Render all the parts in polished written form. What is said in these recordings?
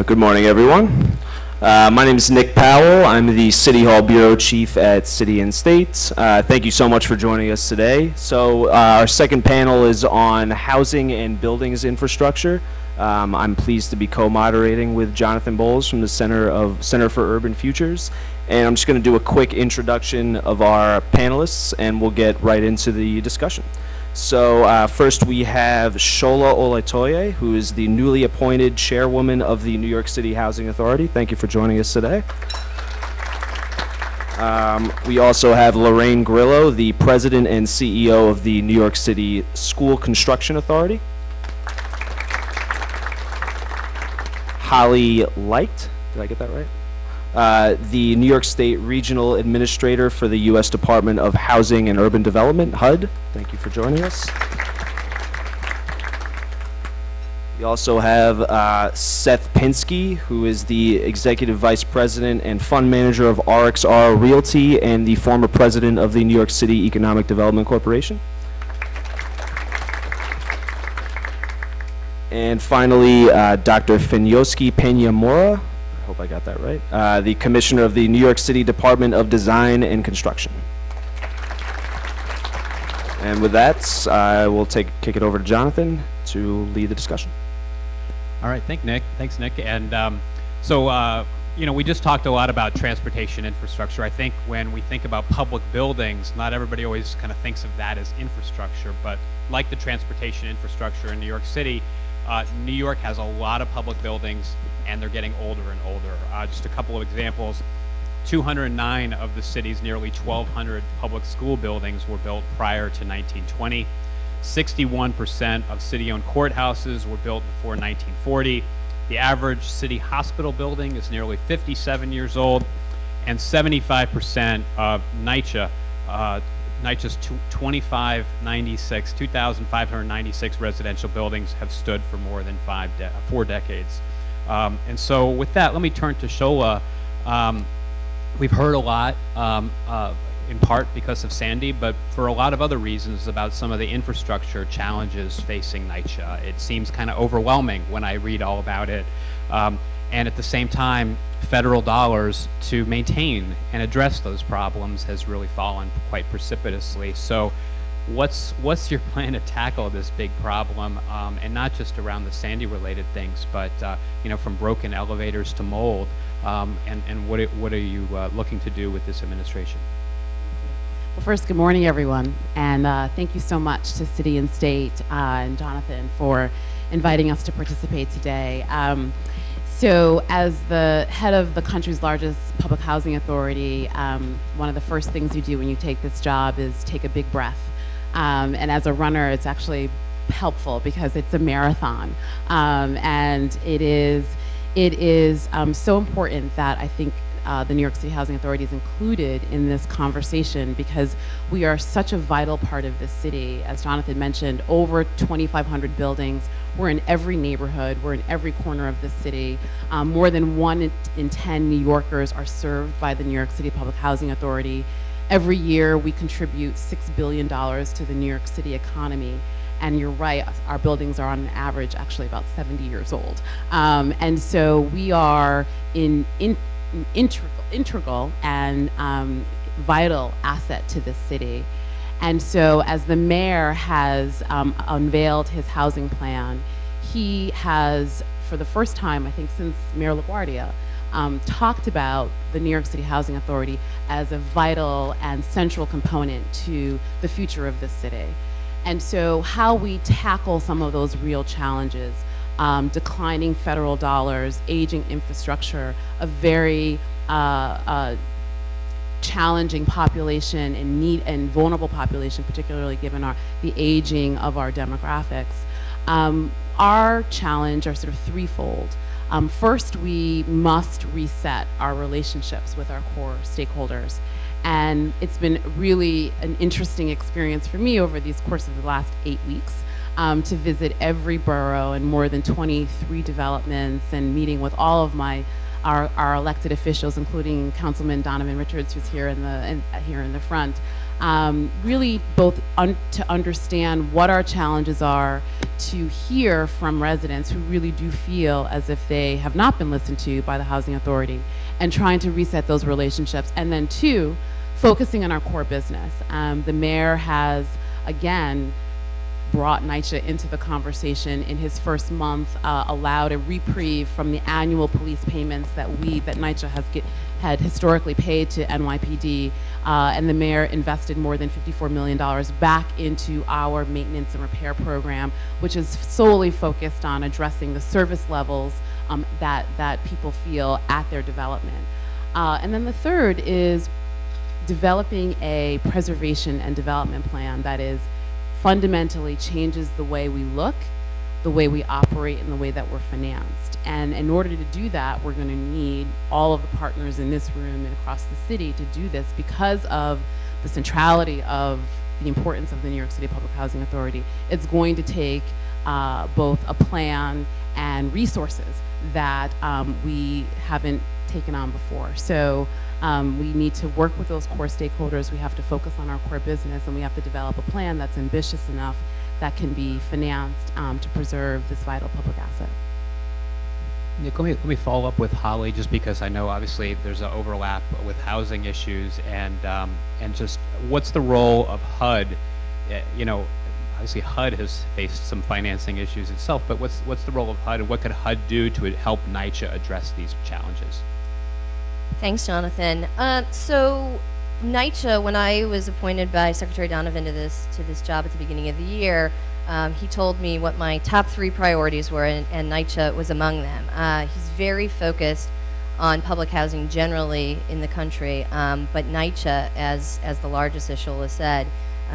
Good morning, everyone. My name is Nick Powell. I'm the City Hall Bureau Chief at City and State. Thank you so much for joining us today. So our second panel is on housing and buildings infrastructure. I'm pleased to be co-moderating with Jonathan Bowles from the Center for Urban Futures. And I'm just going to do a quick introduction of our panelists, and we'll get right into the discussion. So first we have Shola Olatoye, who is the newly appointed chairwoman of the New York City Housing Authority. Thank you for joining us today. We also have Lorraine Grillo, the president and CEO of the New York City School Construction Authority. Holly Light, did I get that right? The New York State Regional Administrator for the U.S. Department of Housing and Urban Development, HUD. Thank you for joining us. We also have Seth Pinsky, who is the Executive Vice President and Fund Manager of RXR Realty and the former President of the New York City Economic Development Corporation. And finally, Dr. Finyoski Peña-Mora, I hope I got that right, the Commissioner of the New York City Department of Design and Construction. And with that, I will kick it over to Jonathan to lead the discussion. All right, thanks, Nick. And you know, we just talked a lot about transportation infrastructure. I think when we think about public buildings, not everybody always kind of thinks of that as infrastructure, but like the transportation infrastructure in New York City, New York has a lot of public buildings, and they're getting older and older. Just a couple of examples. 209 of the city's nearly 1,200 public school buildings were built prior to 1920. 61% of city-owned courthouses were built before 1940. The average city hospital building is nearly 57 years old, and 75% of NYCHA's 2,596 residential buildings have stood for more than 4 decades. And so with that, let me turn to Shola. We've heard a lot, in part because of Sandy, but for a lot of other reasons about some of the infrastructure challenges facing NYCHA. It seems kind of overwhelming when I read all about it. And at the same time, federal dollars to maintain and address those problems has really fallen quite precipitously. So what's your plan to tackle this big problem, and not just around the Sandy related things, but you know, from broken elevators to mold, and what are you looking to do with this administration? Well, first, good morning, everyone, and thank you so much to City and State and Jonathan for inviting us to participate today. So as the head of the country's largest public housing authority, one of the first things you do when you take this job is take a big breath. And as a runner, it's actually helpful because it's a marathon. And it is so important that I think the New York City Housing Authority is included in this conversation, because we are such a vital part of this city. As Jonathan mentioned, over 2,500 buildings. We're in every neighborhood. We're in every corner of the city. More than 1 in 10 New Yorkers are served by the New York City Public Housing Authority. Every year, we contribute $6 billion to the New York City economy. And you're right, our buildings are on average actually about 70 years old. And so we are an integral and vital asset to this city. And so as the mayor has unveiled his housing plan, he has, for the first time, I think since Mayor LaGuardia, talked about the New York City Housing Authority as a vital and central component to the future of this city. And so how we tackle some of those real challenges, declining federal dollars, aging infrastructure, a very challenging population and vulnerable population, particularly given the aging of our demographics. Our challenge are sort of threefold. First, we must reset our relationships with our core stakeholders. And it's been really an interesting experience for me over the course of the last 8 weeks to visit every borough and more than 23 developments, and meeting with all of our elected officials, including Councilman Donovan Richards, who's here in the front. Really both to understand what our challenges are, to hear from residents who really do feel as if they have not been listened to by the Housing Authority, and trying to reset those relationships. And then two, focusing on our core business. The mayor has, again, brought NYCHA into the conversation in his first month, allowed a reprieve from the annual police payments that NYCHA had historically paid to NYPD, and the mayor invested more than $54 million back into our maintenance and repair program, which is solely focused on addressing the service levels that people feel at their development. And then the third is developing a preservation and development plan that is fundamentally changes the way we look, the way we operate, and the way that we're financed. And in order to do that, we're going to need all of the partners in this room and across the city to do this because of the centrality of the importance of the New York City Public Housing Authority. It's going to take both a plan and resources that we haven't taken on before. So we need to work with those core stakeholders. We have to focus on our core business, and we have to develop a plan that's ambitious enough that can be financed to preserve this vital public asset. Nick, let me follow up with Holly, just because I know obviously there's an overlap with housing issues, and just what's the role of HUD? You know, obviously HUD has faced some financing issues itself, but what's the role of HUD, and what could HUD do to help NYCHA address these challenges? Thanks, Jonathan. So NYCHA, when I was appointed by Secretary Donovan to this job at the beginning of the year, he told me what my top 3 priorities were, and NYCHA was among them. He's very focused on public housing generally in the country, but NYCHA, as the largest official has said,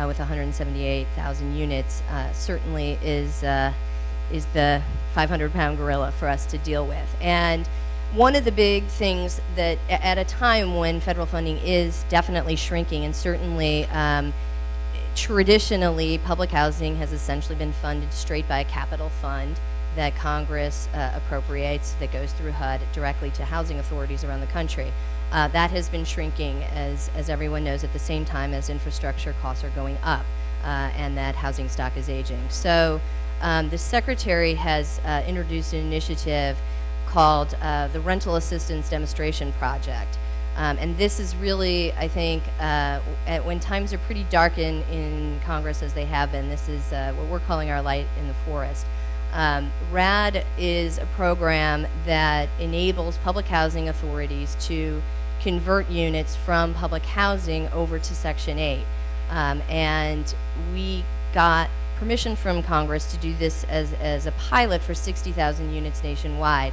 with 178,000 units, certainly is the 500-pound gorilla for us to deal with. And one of the big things that at a time when federal funding is definitely shrinking, and certainly traditionally public housing has essentially been funded straight by a capital fund that Congress appropriates, that goes through HUD directly to housing authorities around the country. That has been shrinking, as everyone knows, at the same time as infrastructure costs are going up and that housing stock is aging. So the Secretary has introduced an initiative called the Rental Assistance Demonstration Project. And this is really, I think, when times are pretty dark in Congress as they have been, this is what we're calling our light in the forest. RAD is a program that enables public housing authorities to convert units from public housing over to Section 8. And we got permission from Congress to do this as a pilot for 60,000 units nationwide.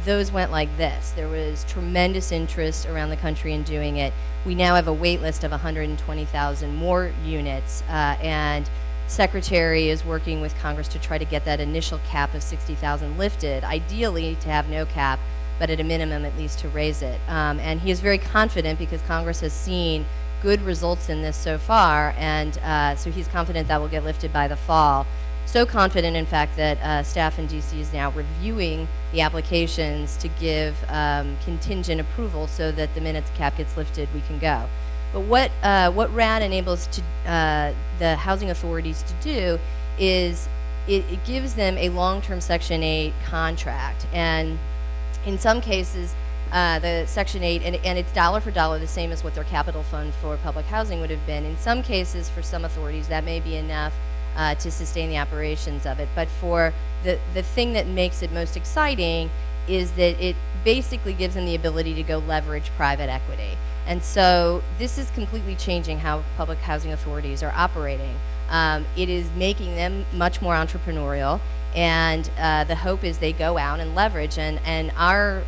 Those went like this. There was tremendous interest around the country in doing it. We now have a wait list of 120,000 more units, and Secretary is working with Congress to try to get that initial cap of 60,000 lifted, ideally to have no cap, but at a minimum at least to raise it. And he is very confident because Congress has seen good results in this so far, and so he's confident that will get lifted by the fall. So confident, in fact, that staff in DC is now reviewing the applications to give contingent approval so that the minute the cap gets lifted, we can go. But what RAD enables the housing authorities to do is it gives them a long-term Section 8 contract. And in some cases, the Section 8, and it's dollar for dollar the same as what their capital fund for public housing would have been. In some cases, for some authorities, that may be enough to sustain the operations of it. But for the thing that makes it most exciting is that it basically gives them the ability to go leverage private equity. And so this is completely changing how public housing authorities are operating. It is making them much more entrepreneurial, and the hope is they go out and leverage. And our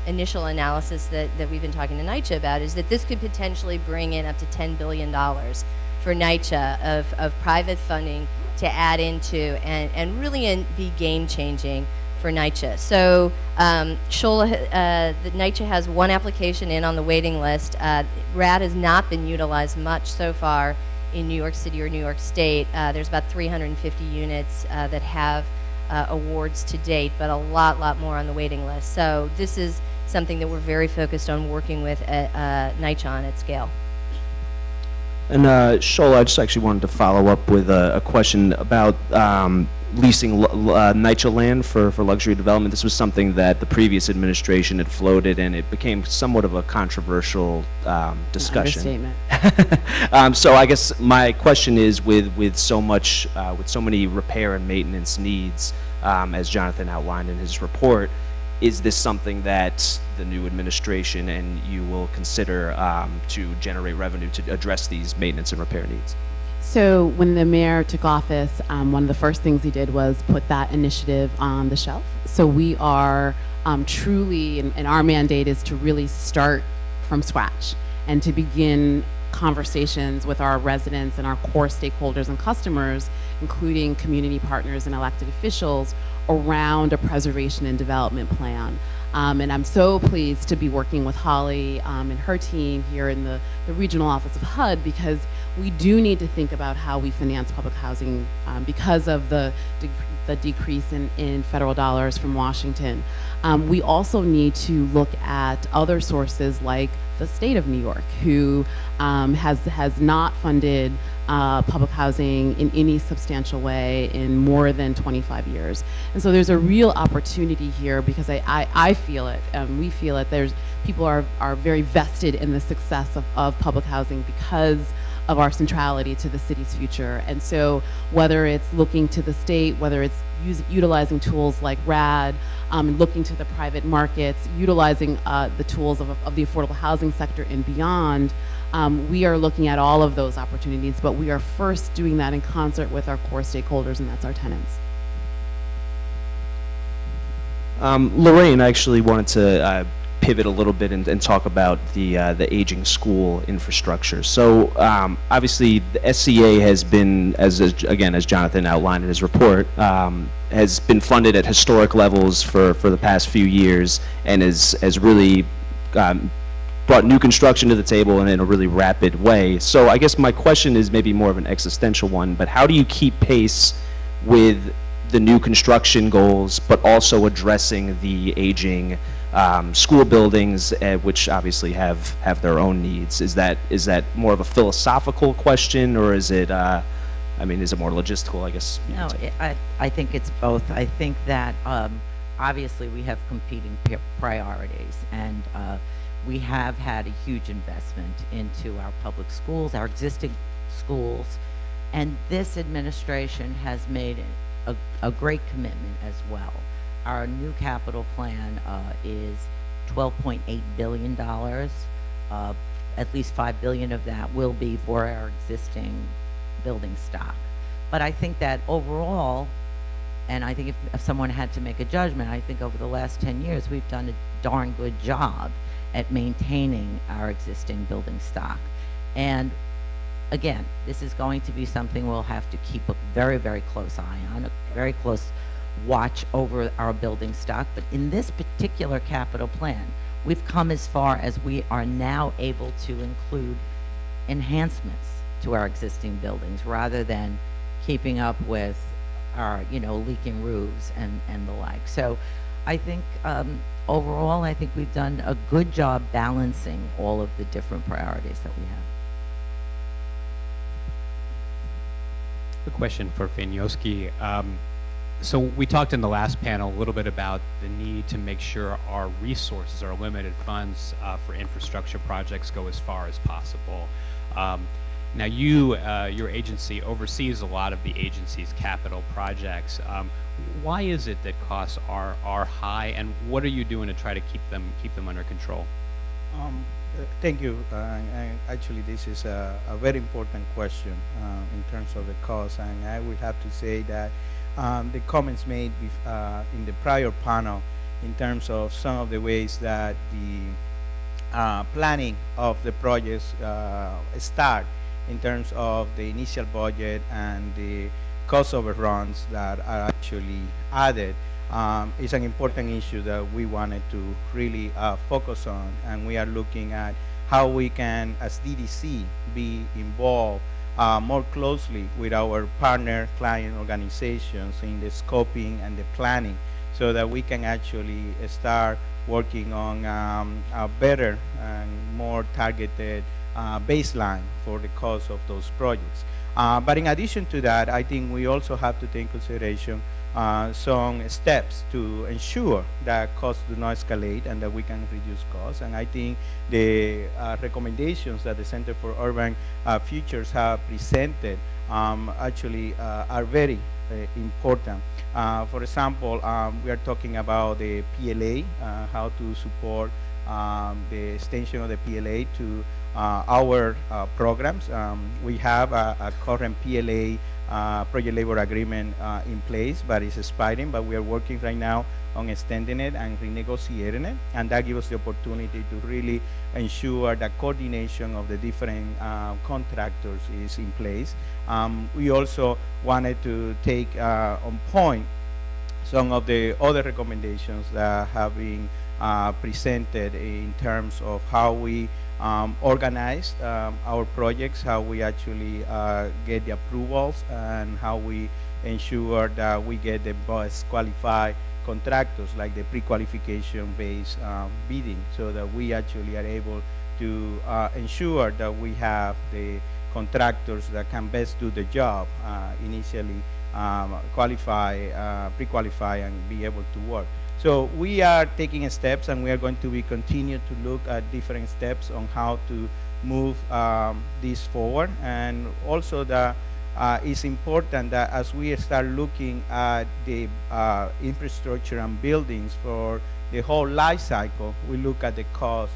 initial analysis that we've been talking to NYCHA about is that this could potentially bring in up to $10 billion for NYCHA of private funding to add into and really be game-changing for NYCHA. So Shola, the NYCHA has one application in on the waiting list. RAD has not been utilized much so far in New York City or New York State. There's about 350 units that have awards to date, but a lot more on the waiting list. So this is something that we're very focused on working with NYCHA on at scale. And Shola, I just actually wanted to follow up with a question about leasing NYCHA land for luxury development. This was something that the previous administration had floated, and it became somewhat of a controversial discussion. Understatement. So I guess my question is, with so many repair and maintenance needs, as Jonathan outlined in his report, is this something that the new administration and you will consider to generate revenue to address these maintenance and repair needs? So when the mayor took office, one of the first things he did was put that initiative on the shelf. So we are truly, and our mandate is to really start from scratch and to begin conversations with our residents and our core stakeholders and customers, including community partners and elected officials, around a preservation and development plan. And I'm so pleased to be working with Holly and her team here in the regional office of HUD, because we do need to think about how we finance public housing because of the decrease in federal dollars from Washington. We also need to look at other sources like the state of New York, who has not funded public housing in any substantial way in more than 25 years. And so there's a real opportunity here, because I feel it, we feel it, people are very vested in the success of public housing because of our centrality to the city's future. And so whether it's looking to the state, whether it's utilizing tools like RAD, looking to the private markets, utilizing the tools of the affordable housing sector and beyond, we are looking at all of those opportunities, but we are first doing that in concert with our core stakeholders, and that's our tenants. Lorraine, I actually wanted to pivot a little bit and talk about the aging school infrastructure. So obviously the SCA has been, as Jonathan outlined in his report, has been funded at historic levels for the past few years, and has really brought new construction to the table in a really rapid way. So I guess my question is maybe more of an existential one, but how do you keep pace with the new construction goals, but also addressing the aging school buildings, which obviously have their own needs? Is that more of a philosophical question, or is it, is it more logistical, I guess? No, I think it's both. I think that obviously we have competing priorities, and we have had a huge investment into our public schools, our existing schools, and this administration has made a great commitment as well. Our new capital plan is $12.8 billion. At least $5 billion of that will be for our existing building stock. But I think that overall, and I think if someone had to make a judgment, I think over the last 10 years we've done a darn good job at maintaining our existing building stock. And again, this is going to be something we'll have to keep a very, very close eye on, a very close watch over our building stock. But in this particular capital plan, we've come as far as we are now able to include enhancements to our existing buildings rather than keeping up with our, leaking roofs and the like. So I think overall, I think we've done a good job balancing all of the different priorities that we have. A question for Fanyoski. So we talked in the last panel a little bit about the need to make sure our resources, our limited funds for infrastructure projects go as far as possible. Now your agency oversees a lot of the agency's capital projects. Why is it that costs are high, and what are you doing to try to keep them under control? Thank you. Actually, this is a very important question in terms of the cost, and I would have to say that the comments made in the prior panel in terms of some of the ways that the planning of the projects start in terms of the initial budget and the cost overruns that are actually added is an important issue that we wanted to really focus on, and we are looking at how we can, as DDC, be involved more closely with our partner client organizations in the scoping and the planning, so that we can actually start working on a better and more targeted baseline for the cost of those projects. But in addition to that, I think we also have to take into consideration some steps to ensure that costs do not escalate and that we can reduce costs. And I think the recommendations that the Center for Urban Futures have presented actually are very important. For example, we are talking about the PLA, how to support the extension of the PLA to our programs. We have a current PLA project labor agreement in place, but it's expiring, but we are working right now on extending it and renegotiating it, and that gives us the opportunity to really ensure that coordination of the different contractors is in place. We also wanted to take on point some of the other recommendations that have been presented in terms of how we organize our projects, how we actually get the approvals, and how we ensure that we get the best qualified contractors, like the pre-qualification based bidding, so that we actually are able to ensure that we have the contractors that can best do the job initially, qualify, pre-qualify, and be able to work. So we are taking steps, and we are going to be continue to look at different steps on how to move this forward. And also that it's important that as we start looking at the infrastructure and buildings for the whole life cycle, we look at the cost,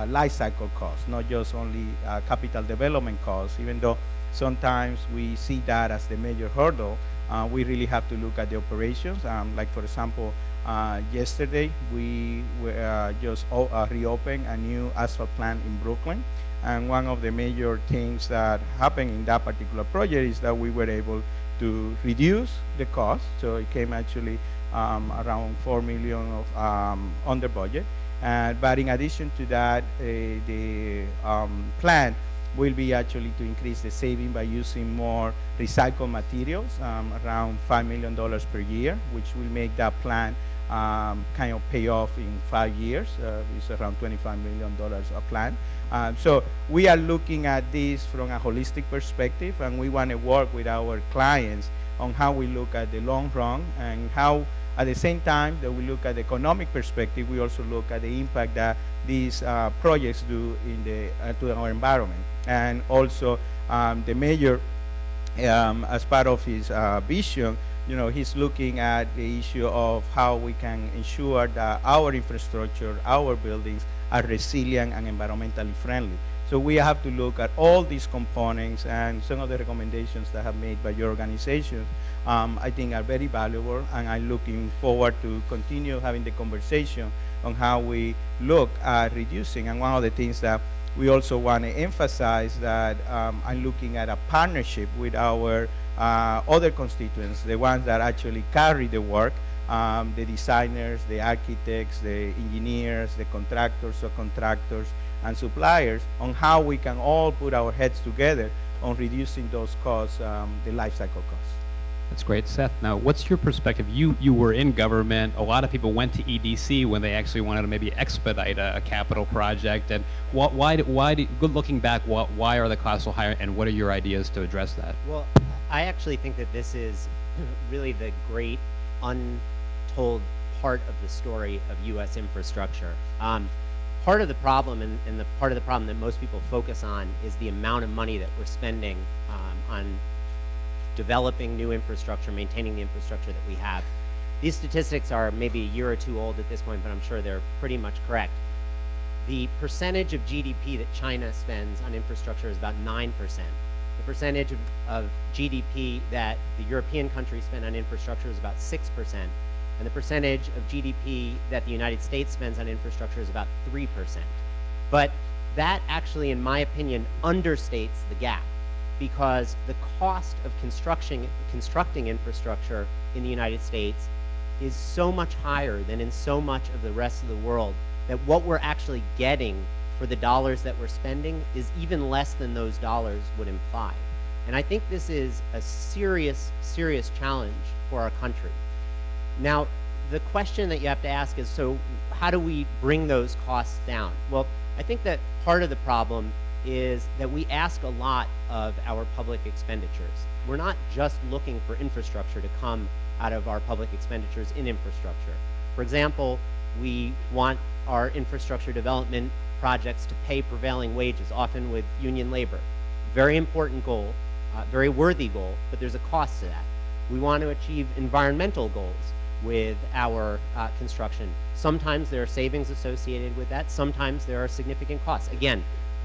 life cycle costs, not just only capital development costs. Even though sometimes we see that as the major hurdle, we really have to look at the operations. Like for example, yesterday we just reopened a new asphalt plant in Brooklyn, and one of the major things that happened in that particular project is that we were able to reduce the cost. So it came actually around $4 million of under budget. But in addition to that, the plan will be actually to increase the saving by using more recycled materials, around $5 million per year, which will make that plan kind of pay off in 5 years. It's around $25 million a plan. So we are looking at this from a holistic perspective, and we want to work with our clients on how we look at the long run, and how at the same time that we look at the economic perspective, we also look at the impact that these projects do in the to our environment. And also the mayor, as part of his vision, he's looking at the issue of how we can ensure that our infrastructure, our buildings are resilient and environmentally friendly. So we have to look at all these components, and some of the recommendations that have made by your organization, I think are very valuable, and I'm looking forward to continue having the conversation on how we look at reducing. And one of the things that we also want to emphasize that I'm looking at a partnership with our other constituents, the ones that actually carry the work, the designers, the architects, the engineers, the contractors, subcontractors, and suppliers, on how we can all put our heads together on reducing those costs, the life cycle costs. That's great. Seth, now what's your perspective? You were in government. A lot of people went to EDC when they actually wanted to maybe expedite a capital project. And looking back, why are the costs so high, and what are your ideas to address that? Well, I actually think that this is really the great untold part of the story of U.S. infrastructure. Part of the problem, and the part of the problem that most people focus on, is the amount of money that we're spending on developing new infrastructure, maintaining the infrastructure that we have. These statistics are maybe a year or two old at this point, but I'm sure they're pretty much correct. The percentage of GDP that China spends on infrastructure is about 9%. The percentage of GDP that the European countries spend on infrastructure is about 6%. And the percentage of GDP that the United States spends on infrastructure is about 3%. But that actually, in my opinion, understates the gap, because the cost of constructing infrastructure in the United States is so much higher than in so much of the rest of the world that what we're actually getting for the dollars that we're spending is even less than those dollars would imply. And I think this is a serious, serious challenge for our country. Now, the question that you have to ask is, so how do we bring those costs down? Well, I think that part of the problem is that we ask a lot of our public expenditures. We're not just looking for infrastructure to come out of our public expenditures in infrastructure. For example, we want our infrastructure development projects to pay prevailing wages, often with union labor. Very important goal, very worthy goal, but there's a cost to that. We want to achieve environmental goals with our construction. Sometimes there are savings associated with that. Sometimes there are significant costs. Again,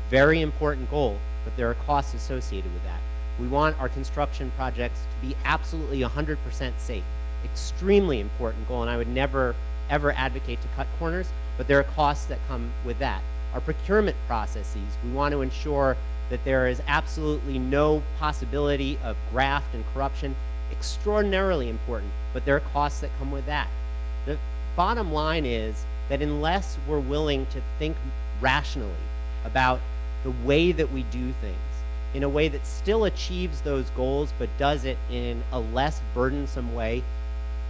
very important goal, but there are costs associated with that. We want our construction projects to be absolutely 100% safe. Extremely important goal, and I would never, ever advocate to cut corners, but there are costs that come with that. Our procurement processes, we want to ensure that there is absolutely no possibility of graft and corruption. Extraordinarily important, but there are costs that come with that. The bottom line is that unless we're willing to think rationally about the way that we do things in a way that still achieves those goals but does it in a less burdensome way,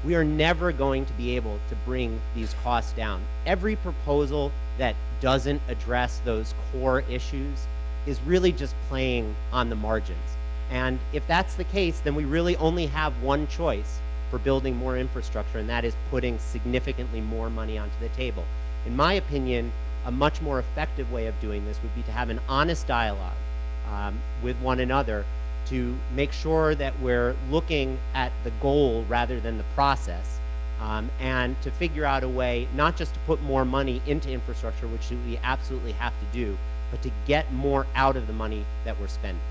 we are never going to be able to bring these costs down. Every proposal that doesn't address those core issues is really just playing on the margins. And if that's the case, then we really only have one choice for building more infrastructure, and that is putting significantly more money onto the table. In my opinion, a much more effective way of doing this would be to have an honest dialogue with one another to make sure that we're looking at the goal rather than the process, and to figure out a way not just to put more money into infrastructure, which we absolutely have to do, but to get more out of the money that we're spending.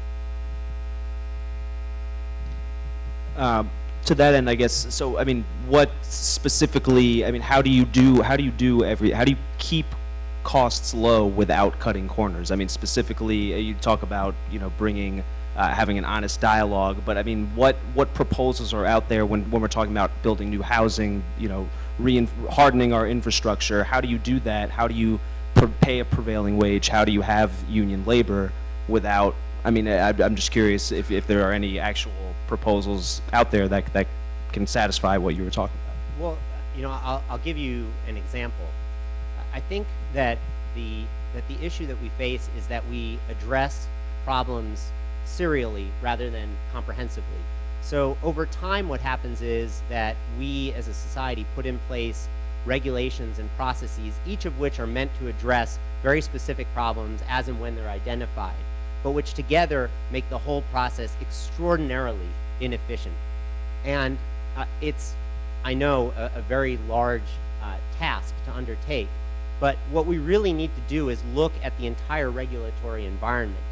To that end, I guess, so, I mean, what specifically, I mean, how do you keep costs low without cutting corners? I mean, specifically, you talk about, you know, bringing, having an honest dialogue, but I mean, what proposals are out there when we're talking about building new housing, you know, hardening our infrastructure? How do you do that? How do you pay a prevailing wage? How do you have union labor without, I mean, I'm just curious if there are any actual proposals out there that can satisfy what you were talking about. Well, you know, I'll give you an example. I think that the issue that we face is that we address problems serially rather than comprehensively. So over time, what happens is that we as a society put in place regulations and processes, each of which are meant to address very specific problems as and when they're identified, but which together make the whole process extraordinarily inefficient. And it's, I know, a very large task to undertake, but what we really need to do is look at the entire regulatory environment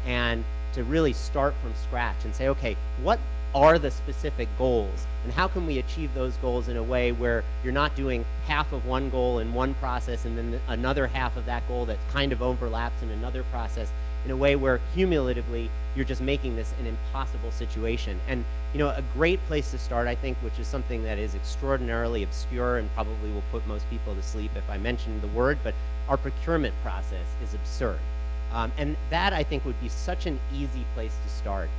and to really start from scratch and say, okay, what are the specific goals, and how can we achieve those goals in a way where you're not doing half of one goal in one process and then another half of that goal that kind of overlaps in another process, in a way where cumulatively you're just making this an impossible situation. And you know, a great place to start, I think, which is something that is extraordinarily obscure and probably will put most people to sleep if I mention the word, but our procurement process is absurd. And that, I think, would be such an easy place to start.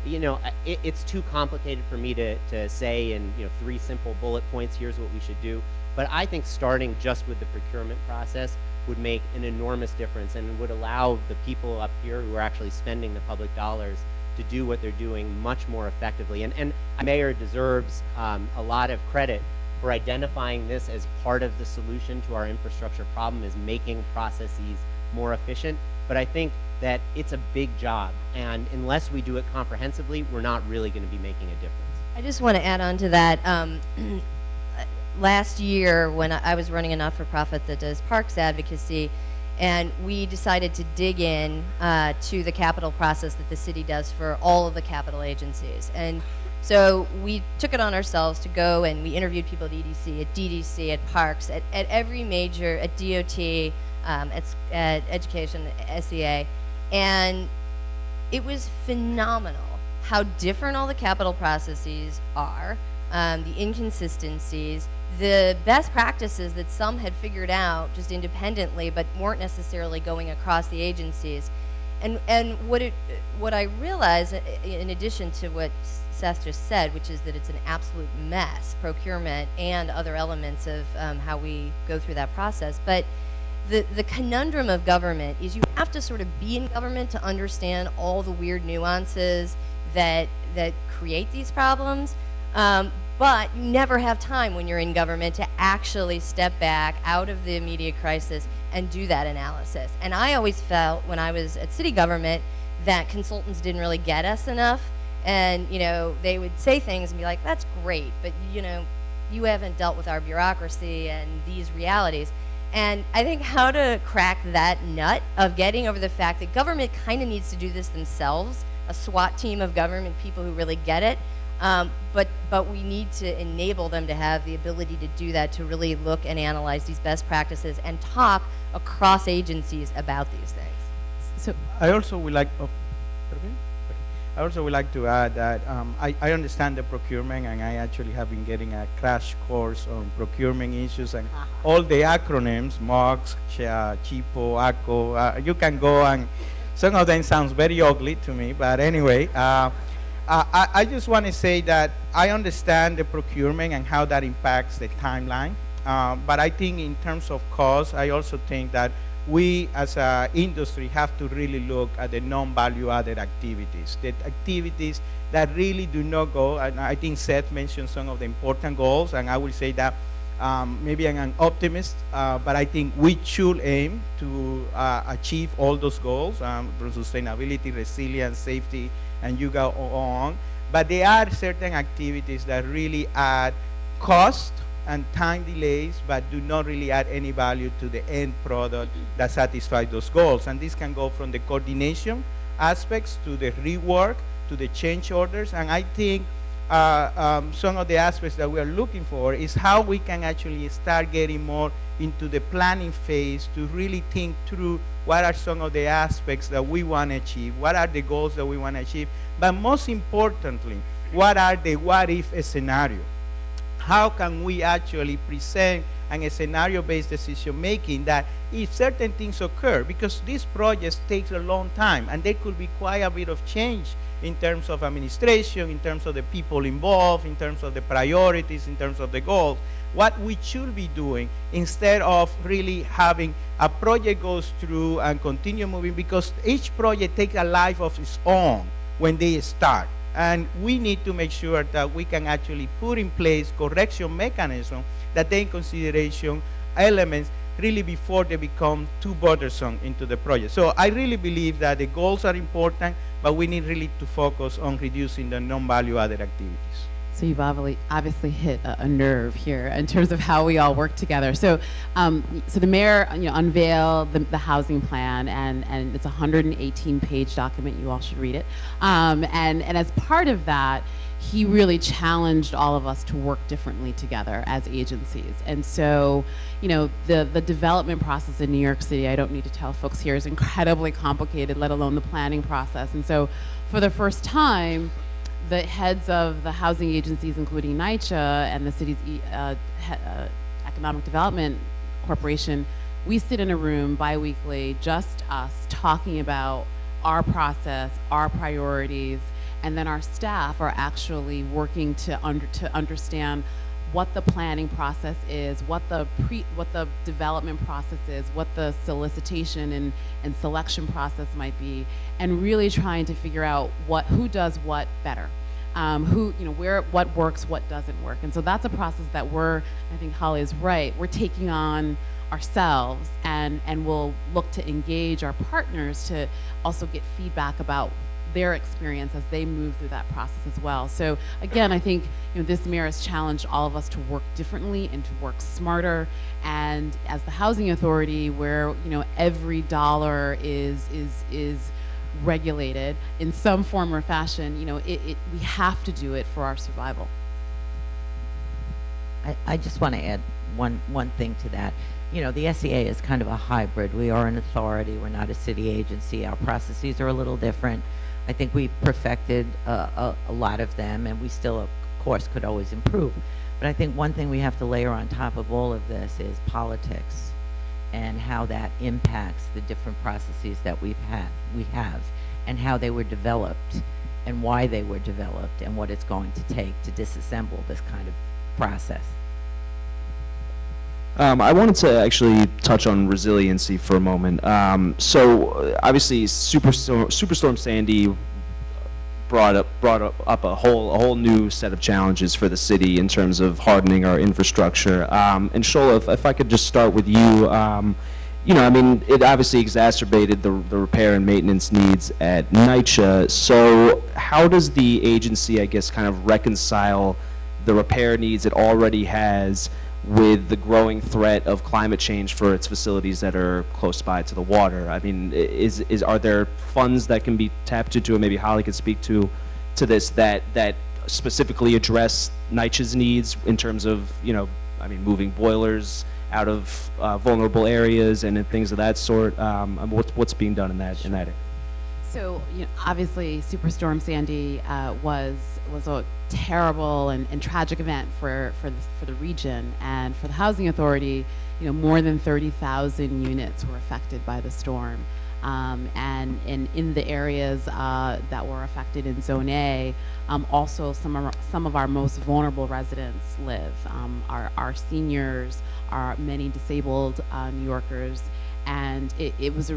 You know, it's too complicated for me to say in, you know, 3 simple bullet points, here's what we should do. But I think starting just with the procurement process would make an enormous difference and would allow the people up here who are actually spending the public dollars to do what they're doing much more effectively. And the mayor deserves a lot of credit for identifying this as part of the solution to our infrastructure problem, is making processes more efficient. But I think that it's a big job, and unless we do it comprehensively, we're not really going to be making a difference. I just want to add on to that. Last year, when I was running a not-for-profit that does parks advocacy, and we decided to dig in to the capital process that the city does for all of the capital agencies. And so we took it on ourselves to go, and we interviewed people at EDC, at DDC, at parks, at every major, at DOT, at education, SEA, and it was phenomenal how different all the capital processes are, the inconsistencies, the best practices that some had figured out just independently but weren't necessarily going across the agencies. And what I realized, in addition to what Seth just said, which is that it's an absolute mess, procurement and other elements of how we go through that process, but the conundrum of government is you have to sort of be in government to understand all the weird nuances that create these problems. But you never have time when you're in government to actually step back out of the immediate crisis and do that analysis. And I always felt when I was at city government that consultants didn't really get us enough. And they would say things and be like, that's great, but you haven't dealt with our bureaucracy and these realities. And I think how to crack that nut of getting over the fact that government kind of needs to do this themselves, a SWAT team of government people who really get it, but we need to enable them to have the ability to do that, to really look and analyze these best practices and talk across agencies about these things. So I also would like, I also would like to add that I understand the procurement, and I actually have been getting a crash course on procurement issues and all the acronyms, MOX, CHIPO, ACO. You can go, and some of them sounds very ugly to me, but anyway, I just want to say that I understand the procurement and how that impacts the timeline, but I think in terms of cost, I also think that we as an industry have to really look at the non-value added activities, the activities that really do not go, and I think Seth mentioned some of the important goals, and I will say that maybe I'm an optimist, but I think we should aim to achieve all those goals, sustainability, resilience, safety, and you go on. But there are certain activities that really add cost and time delays, but do not really add any value to the end product that satisfies those goals. And this can go from the coordination aspects to the rework, to the change orders. And I think some of the aspects that we are looking for is how we can actually start getting more into the planning phase to really think through what are some of the aspects that we want to achieve, what are the goals that we want to achieve, but most importantly, what are the what-if scenarios? How can we actually present a scenario-based decision-making that if certain things occur, because these projects take a long time, and there could be quite a bit of change in terms of administration, in terms of the people involved, in terms of the priorities, in terms of the goals, what we should be doing instead of really having a project goes through and continue moving, because each project takes a life of its own when they start. And we need to make sure that we can actually put in place correction mechanisms that take in consideration elements really before they become too bothersome into the project. So I really believe that the goals are important, but we need really to focus on reducing the non-value added activities. So you've obviously hit a nerve here in terms of how we all work together. So, so the mayor, unveiled the housing plan, and it's a 118-page document. You all should read it. And as part of that, he really challenged all of us to work differently together as agencies. And so, the development process in New York City, I don't need to tell folks here, is incredibly complicated, let alone the planning process. And so, for the first time, the heads of the housing agencies, including NYCHA and the city's Economic Development Corporation, we sit in a room bi-weekly, just us, talking about our process, our priorities, and then our staff are actually working to understand what the planning process is, what the development process is, what the solicitation and selection process might be, and really trying to figure out who does what better, what works, what doesn't work. And so that's a process that I think Holly is right, we're taking on ourselves, and we'll look to engage our partners to also get feedback about their experience as they move through that process as well. So again, I think this mayor has challenged all of us to work differently and to work smarter. And as the housing authority, where every dollar is regulated in some form or fashion, we have to do it for our survival. I just want to add one thing to that. The SEA is kind of a hybrid. We are an authority. We're not a city agency. Our processes are a little different. I think we perfected a lot of them, and we still, of course, could always improve. But I think one thing we have to layer on top of all of this is politics and how that impacts the different processes that we have, and how they were developed, and why they were developed, and what it's going to take to disassemble this kind of process. I wanted to actually touch on resiliency for a moment. So obviously, Superstorm Sandy brought up a whole new set of challenges for the city in terms of hardening our infrastructure. And Shola, if I could just start with you. You know, I mean, it obviously exacerbated the repair and maintenance needs at NYCHA. So how does the agency, I guess, kind of reconcile the repair needs it already has with the growing threat of climate change for its facilities that are close by to the water? I mean, are there funds that can be tapped into, and maybe Holly could speak to this, that specifically address NYCHA's needs in terms of, you know, I mean, moving boilers out of vulnerable areas and things of that sort? What's being done in that area? So, you know, obviously, Superstorm Sandy was a terrible and tragic event for the region, and for the Housing Authority. You know, more than 30,000 units were affected by the storm, and in the areas that were affected in Zone A, also some of our most vulnerable residents live. Our seniors, our many disabled New Yorkers. And it was a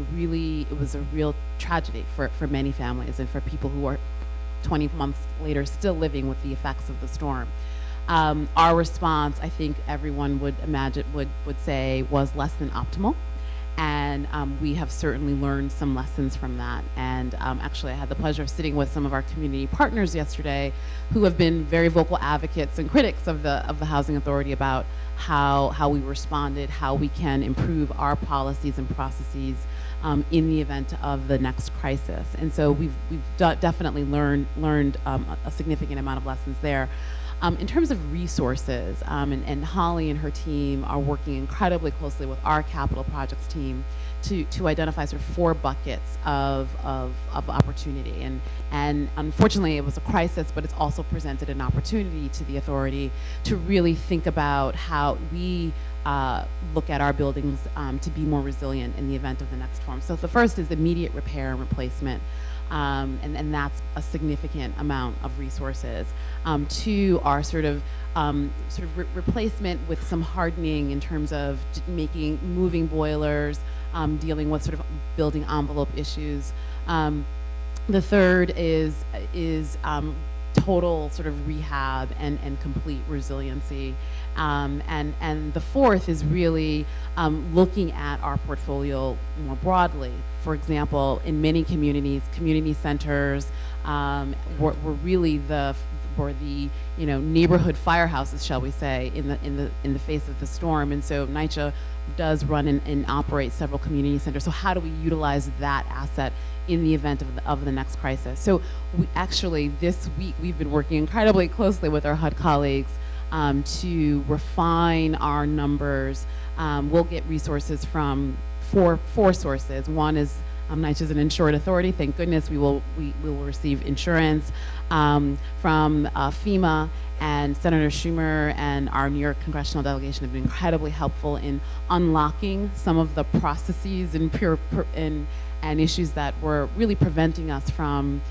real tragedy for many families and for people who are 20 months later still living with the effects of the storm. Our response, I think everyone would imagine, would say, was less than optimal. And we have certainly learned some lessons from that. And actually, I had the pleasure of sitting with some of our community partners yesterday who have been very vocal advocates and critics of the Housing Authority about how we responded, how we can improve our policies and processes in the event of the next crisis. And so we've definitely learned a significant amount of lessons there. In terms of resources, and Holly and her team are working incredibly closely with our capital projects team to identify sort of 4 buckets of opportunity. And unfortunately, it was a crisis, but it's also presented an opportunity to the authority to really think about how we look at our buildings to be more resilient in the event of the next storm. So the first is immediate repair and replacement. And that's a significant amount of resources. 2 are sort of replacement with some hardening in terms of moving boilers, dealing with sort of building envelope issues. The third is total sort of rehab and complete resiliency. And the fourth is really looking at our portfolio more broadly. For example, in many communities, community centers were really the neighborhood firehouses, shall we say, in the face of the storm. And so NYCHA does run and operate several community centers. So how do we utilize that asset in the event of the next crisis? So we actually, this week, we've been working incredibly closely with our HUD colleagues to refine our numbers. We'll get resources from four sources. One is NYCHA is an insured authority. Thank goodness we will receive insurance from FEMA, and Senator Schumer and our New York congressional delegation have been incredibly helpful in unlocking some of the processes and issues that were really preventing us from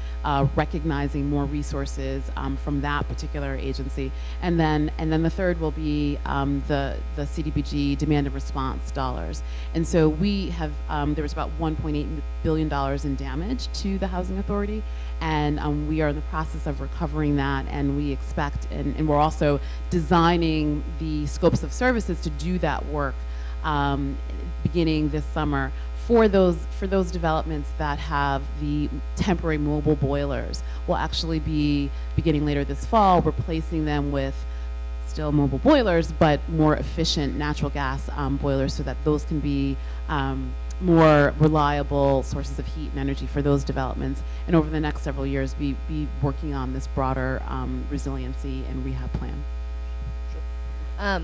recognizing more resources from that particular agency. And then the third will be the CDBG demand and response dollars. And so we have, there was about $1.8 billion in damage to the Housing Authority, and we are in the process of recovering that, and we expect, and we're also designing the scopes of services to do that work beginning this summer. For those developments that have the temporary mobile boilers, we'll actually be, beginning later this fall, replacing them with still mobile boilers, but more efficient natural gas boilers, so that those can be more reliable sources of heat and energy for those developments. And over the next several years, be working on this broader resiliency and rehab plan. Sure.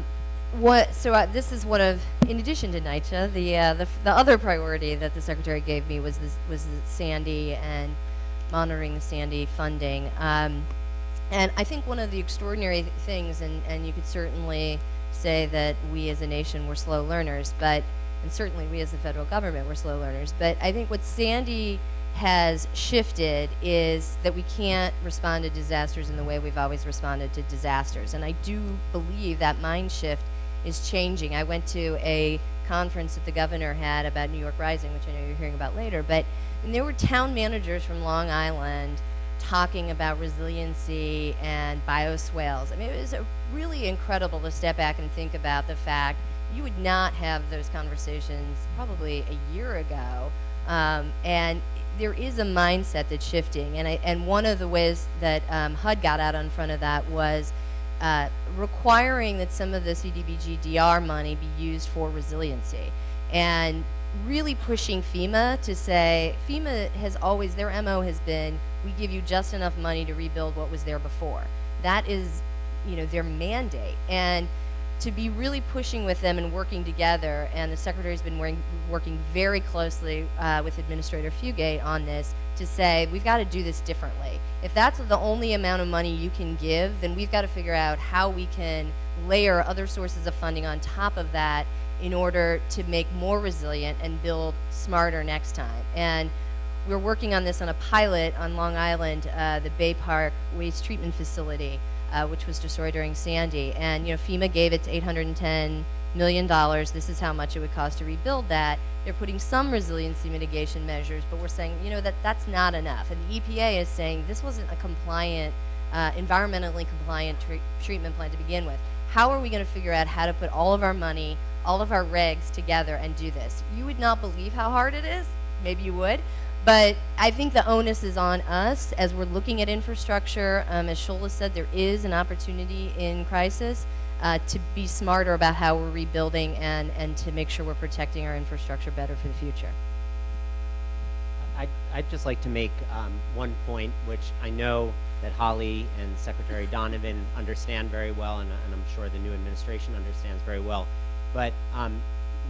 This is one of, in addition to NYCHA, the other priority that the Secretary gave me was the Sandy and monitoring the Sandy funding. And I think one of the extraordinary things, and you could certainly say that we as a nation were slow learners, and certainly we as the federal government were slow learners, but I think what Sandy has shifted is that we can't respond to disasters in the way we've always responded to disasters. And I do believe that mind shift is changing. I went to a conference that the governor had about New York Rising, which I know you're hearing about later, but and there were town managers from Long Island talking about resiliency and bioswales. I mean, it was really incredible to step back and think about the fact you would not have those conversations probably a year ago. And there is a mindset that's shifting. And one of the ways that HUD got out in front of that was requiring that some of the CDBG-DR money be used for resiliency. And really pushing FEMA to say, FEMA has always, their MO has been, we give you just enough money to rebuild what was there before. That is, you know, their mandate. And to be really pushing with them and working together, and the Secretary's been working very closely with Administrator Fugate on this to say, we've got to do this differently. If that's the only amount of money you can give, then we've got to figure out how we can layer other sources of funding on top of that in order to make more resilient and build smarter next time. And we're working on this on a pilot on Long Island, the Bay Park Waste Treatment Facility, which was destroyed during Sandy. And you know, FEMA gave its $810 million. This is how much it would cost to rebuild that. They're putting some resiliency mitigation measures, but we're saying, you know, that's not enough. And the EPA is saying this wasn't a compliant, environmentally compliant treatment plan to begin with. How are we going to figure out how to put all of our money, all of our regs together and do this? You would not believe how hard it is. Maybe you would. But I think the onus is on us as we're looking at infrastructure. As Shola said, there is an opportunity in crisis to be smarter about how we're rebuilding and to make sure we're protecting our infrastructure better for the future. I'd just like to make one point, which I know that Holly and Secretary Donovan understand very well, and I'm sure the new administration understands very well. But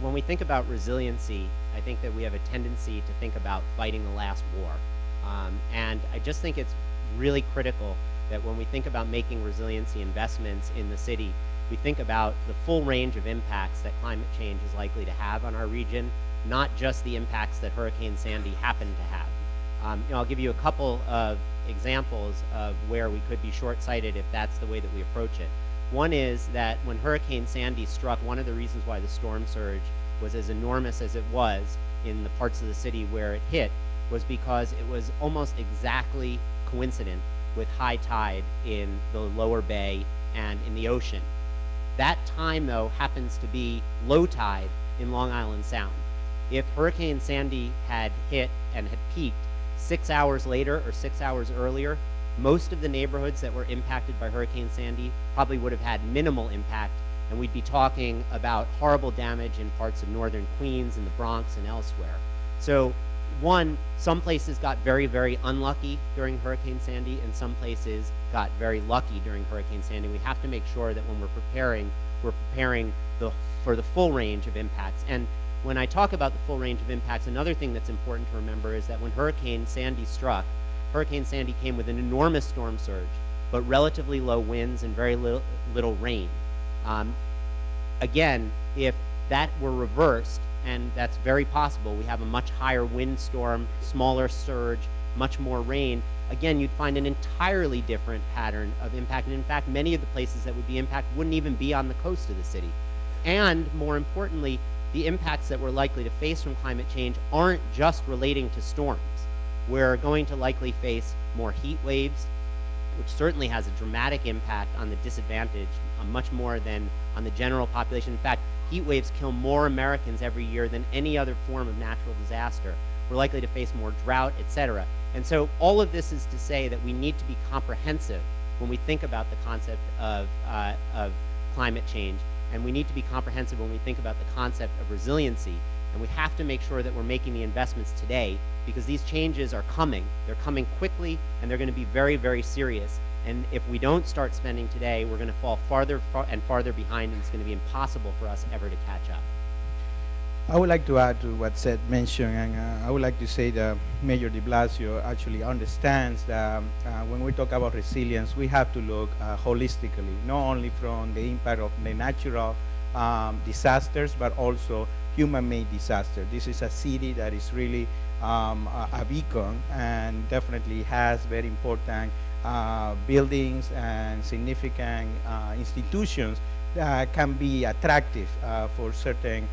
when we think about resiliency, I think that we have a tendency to think about fighting the last war. And I just think it's really critical that when we think about making resiliency investments in the city, we think about the full range of impacts that climate change is likely to have on our region, not just the impacts that Hurricane Sandy happened to have. You know, I'll give you a couple of examples of where we could be short-sighted if that's the way that we approach it. One is that when Hurricane Sandy struck, one of the reasons why the storm surge was as enormous as it was in the parts of the city where it hit was because it was almost exactly coincident with high tide in the lower bay and in the ocean. That time, though, happens to be low tide in Long Island Sound. If Hurricane Sandy had hit and had peaked 6 hours later or 6 hours earlier, most of the neighborhoods that were impacted by Hurricane Sandy probably would have had minimal impact, and we'd be talking about horrible damage in parts of northern Queens and the Bronx and elsewhere. So one, some places got very, very unlucky during Hurricane Sandy, and some places got very lucky during Hurricane Sandy. We have to make sure that when we're preparing for the full range of impacts. And when I talk about the full range of impacts, another thing that's important to remember is that when Hurricane Sandy struck, Hurricane Sandy came with an enormous storm surge, but relatively low winds and very little rain. Again, if that were reversed, and that's very possible, we have a much higher windstorm, smaller surge, much more rain, again, you'd find an entirely different pattern of impact. And in fact, many of the places that would be impacted wouldn't even be on the coast of the city. And more importantly, the impacts that we're likely to face from climate change aren't just relating to storms. We're going to likely face more heat waves, which certainly has a dramatic impact on the disadvantaged, much more than on the general population. In fact, heat waves kill more Americans every year than any other form of natural disaster. We're likely to face more drought, etc. And so all of this is to say that we need to be comprehensive when we think about the concept of climate change, and we need to be comprehensive when we think about the concept of resiliency. And we have to make sure that we're making the investments today, because these changes are coming. They're coming quickly, and they're going to be very, very serious. And if we don't start spending today, we're going to fall farther and farther behind, and it's going to be impossible for us ever to catch up. I would like to add to what Seth mentioned, and I would like to say that Mayor de Blasio actually understands that when we talk about resilience, we have to look holistically, not only from the impact of the natural disasters, but also human-made disaster. This is a city that is really a beacon and definitely has very important buildings and significant institutions that can be attractive for certain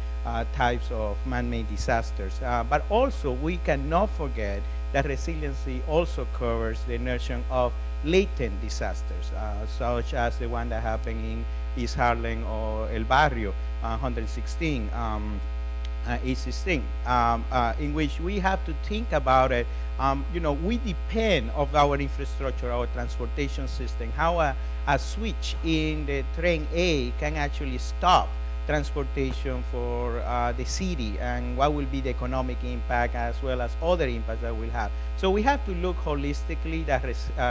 types of man-made disasters. But also, we cannot forget that resiliency also covers the notion of latent disasters, such as the one that happened in East Harlem or El Barrio, 116, East 16, in which we have to think about it. You know, we depend on our infrastructure, our transportation system, how a switch in the train A can actually stop transportation for the city, and what will be the economic impact as well as other impacts that we'll have. So we have to look holistically, that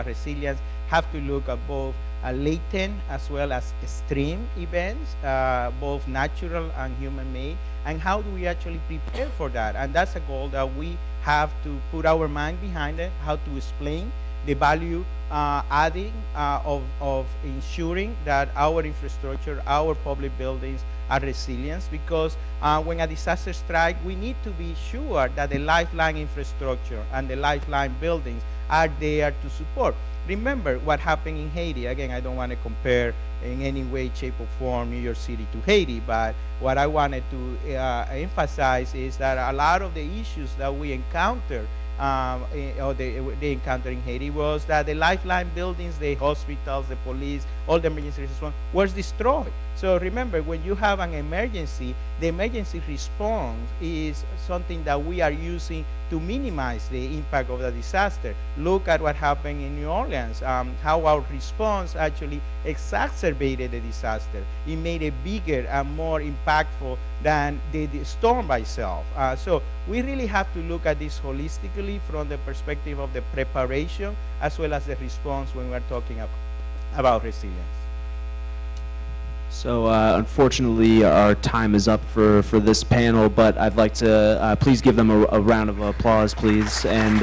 resilience have to look at both latent as well as extreme events, both natural and human-made, and how do we actually prepare for that? And that's a goal that we have to put our mind behind it, how to explain the value adding of ensuring that our infrastructure, our public buildings are resilient, because when a disaster strikes, we need to be sure that the lifeline infrastructure and the lifeline buildings are there to support. Remember what happened in Haiti. Again, I don't want to compare in any way, shape, or form New York City to Haiti, but what I wanted to emphasize is that a lot of the issues that we encounter or they encountered in Haiti was that the lifeline buildings, the hospitals, the police, all the emergency response was destroyed. So remember, when you have an emergency, the emergency response is something that we are using to minimize the impact of the disaster. Look at what happened in New Orleans, how our response actually exacerbated the disaster. It made it bigger and more impactful than the storm by itself. So we really have to look at this holistically from the perspective of the preparation as well as the response when we're talking about resilience. So unfortunately, our time is up for this panel, but I'd like to please give them a round of applause, please. And